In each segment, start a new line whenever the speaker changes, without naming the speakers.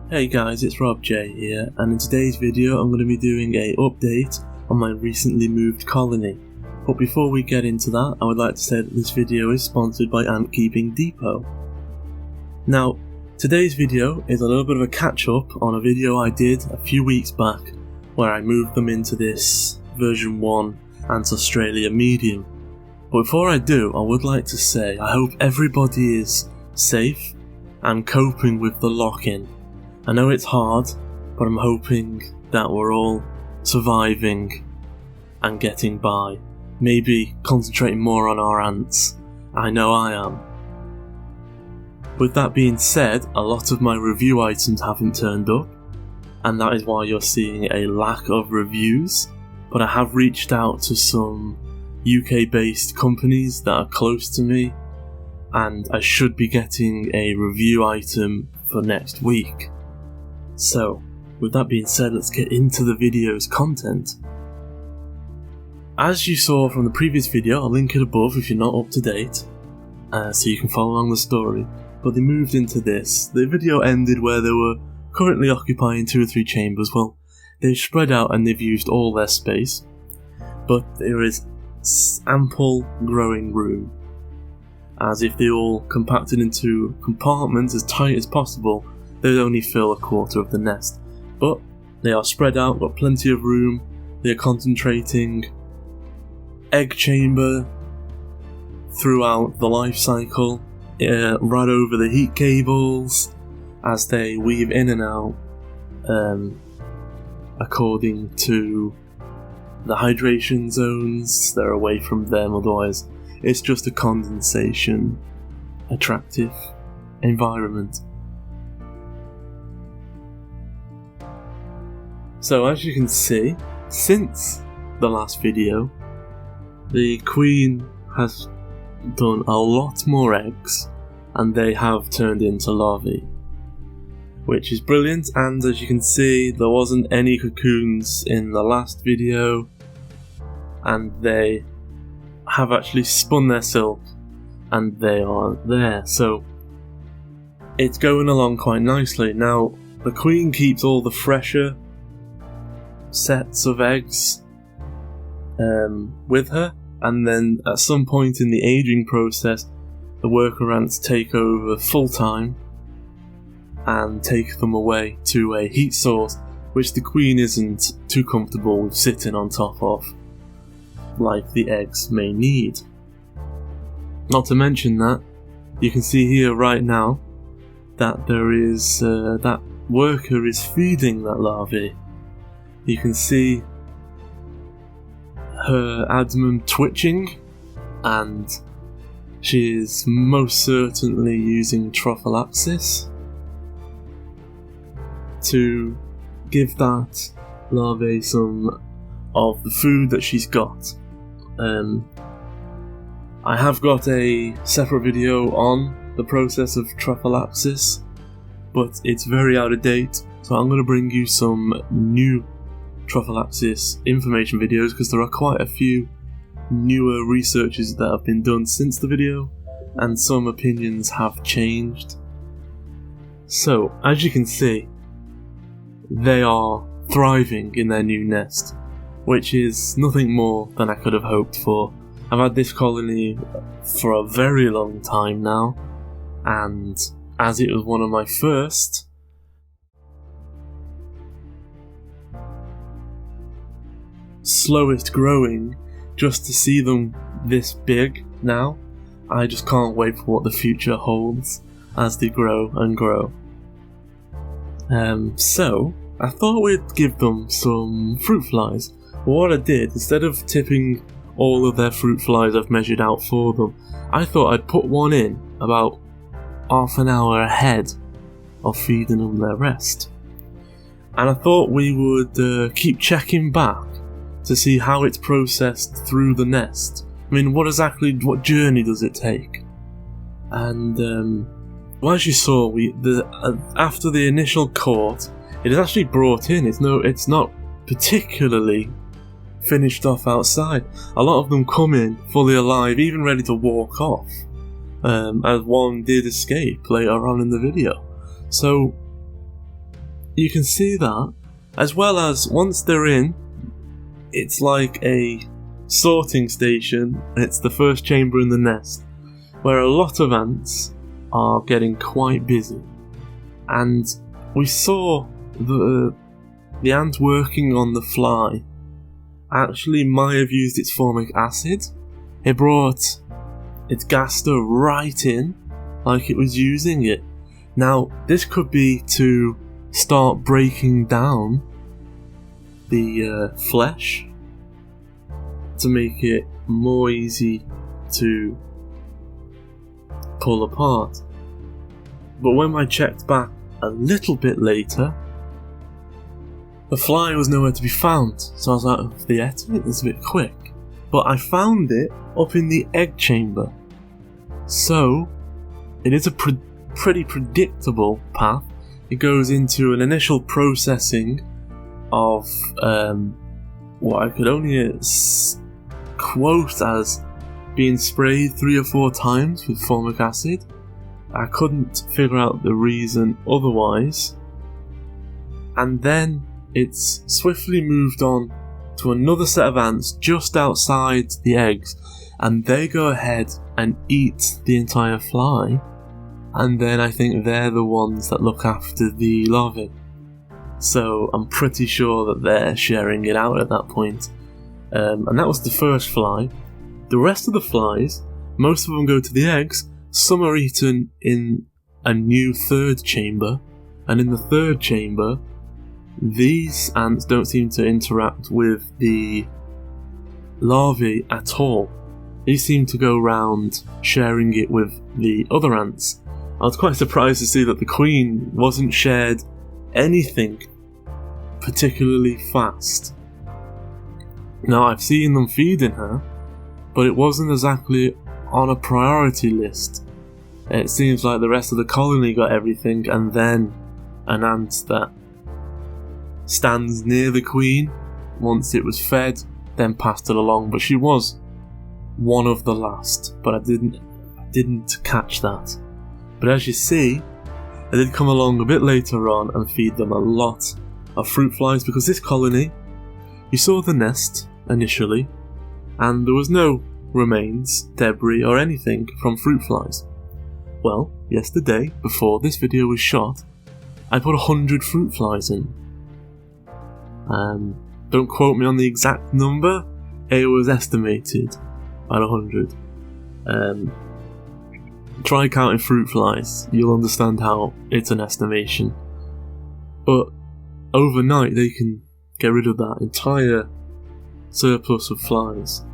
Hey guys, it's RobJ here, and in today's video I'm going to be doing an update on my recently moved colony. But before we get into that, I would like to say that this video is sponsored by Ant Keeping Depot. Now, today's video is a little bit of a catch up on a video I did a few weeks back where I moved them into this version 1 Ants Australia medium. But before I do, I would like to say I hope everybody is safe and coping with the lock-in. I know it's hard, but I'm hoping that we're all surviving and getting by. Maybe concentrating more on our ants. I know I am. With that being said, a lot of my review items haven't turned up, and that is why you're seeing a lack of reviews, but I have reached out to some UK based companies that are close to me, and I should be getting a review item for next week. So, with that being said, let's get into the video's content. As you saw from the previous video, I'll link it above if you're not up to date, so you can follow along the story, but they moved into this. The video ended where they were currently occupying 2 or 3 chambers. Well, they've spread out and they've used all their space, but there is ample growing room, as if they all compacted into compartments as tight as possible, they'd only fill a quarter of the nest. But they are spread out, got plenty of room, they are concentrating egg chamber throughout the life cycle, right over the heat cables as they weave in and out according to the hydration zones. They're away from them, otherwise it's just a condensation attractive environment. So as you can see, since the last video, the queen has done a lot more eggs and they have turned into larvae, which is brilliant. And as you can see, there wasn't any cocoons in the last video, and they have actually spun their silk and they are there, so it's going along quite nicely. Now the queen keeps all the fresher sets of eggs with her, and then at some point in the aging process the worker ants take over full time and take them away to a heat source which the queen isn't too comfortable with sitting on top of, like the eggs may need. Not to mention that you can see here right now that there is that worker is feeding that larvae. You can see her abdomen twitching, and she is most certainly using trophallaxis to give that larvae some of the food that she's got. I have got a separate video on the process of trophallaxis, but it's very out of date, so I'm going to bring you some new trophallaxis information videos, because there are quite a few newer researches that have been done since the video, and some opinions have changed. So, as you can see, they are thriving in their new nest, which is nothing more than I could have hoped for. I've had this colony for a very long time now, and as it was one of my first, slowest growing, just to see them this big now, I just can't wait for what the future holds as they grow and grow. So I thought we'd give them some fruit flies. But what I did, instead of tipping all of their fruit flies I've measured out for them, I thought I'd put one in about half an hour ahead of feeding them their rest. And I thought we would keep checking back to see how it's processed through the nest. I mean, what journey does it take? And well, as you saw, after the initial court, it is actually brought in. It's not particularly finished off outside. A lot of them come in fully alive, even ready to walk off, as one did escape later on in the video. So you can see that, as well as once they're in, it's like a sorting station. It's the first chamber in the nest, where a lot of ants are getting quite busy. And we saw the ant working on the fly actually might have used its formic acid. It brought its gaster right in, like it was using it. Now, this could be to start breaking down the flesh to make it more easy to pull apart. But when I checked back a little bit later, the fly was nowhere to be found. So I was like, oh, they ate it? That's a bit quick. But I found it up in the egg chamber. So it is a pretty predictable path. It goes into an initial processing of what I could only quote as being sprayed 3 or 4 times with formic acid. I couldn't figure out the reason otherwise. And then it's swiftly moved on to another set of ants just outside the eggs, and they go ahead and eat the entire fly, and then I think they're the ones that look after the larvae. So I'm pretty sure that they're sharing it out at that point. And that was the first fly. The rest of the flies, most of them go to the eggs. Some are eaten in a new third chamber, and in the third chamber, these ants don't seem to interact with the larvae at all. They seem to go around sharing it with the other ants. I was quite surprised to see that the queen wasn't shared anything particularly fast. Now, I've seen them feeding her, but it wasn't exactly on a priority list. It seems like the rest of the colony got everything, and then an ant that stands near the queen, once it was fed, then passed it along. But she was one of the last, but I didn't catch that. But as you see, I did come along a bit later on and feed them a lot of fruit flies, because this colony, you saw the nest initially, and there was no remains, debris or anything from fruit flies. Well, yesterday, before this video was shot, I put 100 fruit flies in. Don't quote me on the exact number, it was estimated at 100. Try counting fruit flies, you'll understand how it's an estimation. But overnight they can get rid of that entire surplus of flies.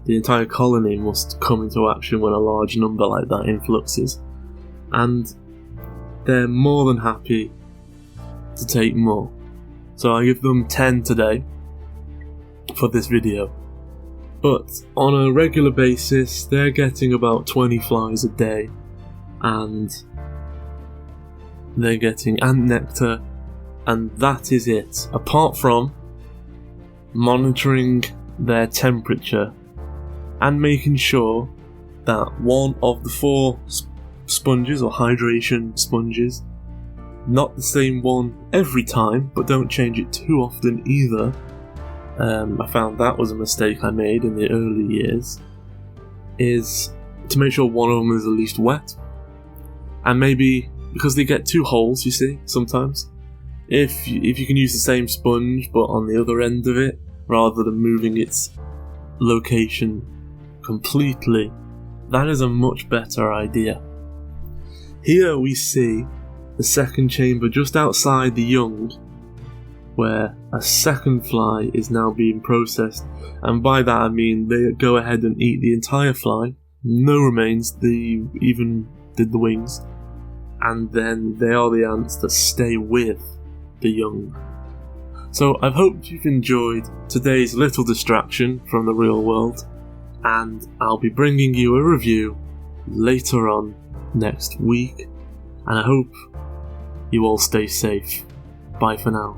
The entire colony must come into action when a large number like that influxes, and they're more than happy to take more. So I give them 10 today for this video. But on a regular basis, they're getting about 20 flies a day, and they're getting ant nectar, and that is it. Apart from monitoring their temperature and making sure that one of the 4 sponges or hydration sponges, not the same one every time, but don't change it too often either. I found that was a mistake I made in the early years, is to make sure one of them is at least wet. And maybe, because they get 2 holes, you see, sometimes, if you can use the same sponge but on the other end of it, rather than moving its location completely, that is a much better idea. Here we see the second chamber just outside the young, where a second fly is now being processed, and by that I mean they go ahead and eat the entire fly, no remains, they even did the wings, and then they are the ants that stay with the young. So I've hoped you've enjoyed today's little distraction from the real world, and I'll be bringing you a review later on next week, and I hope you all stay safe. Bye for now.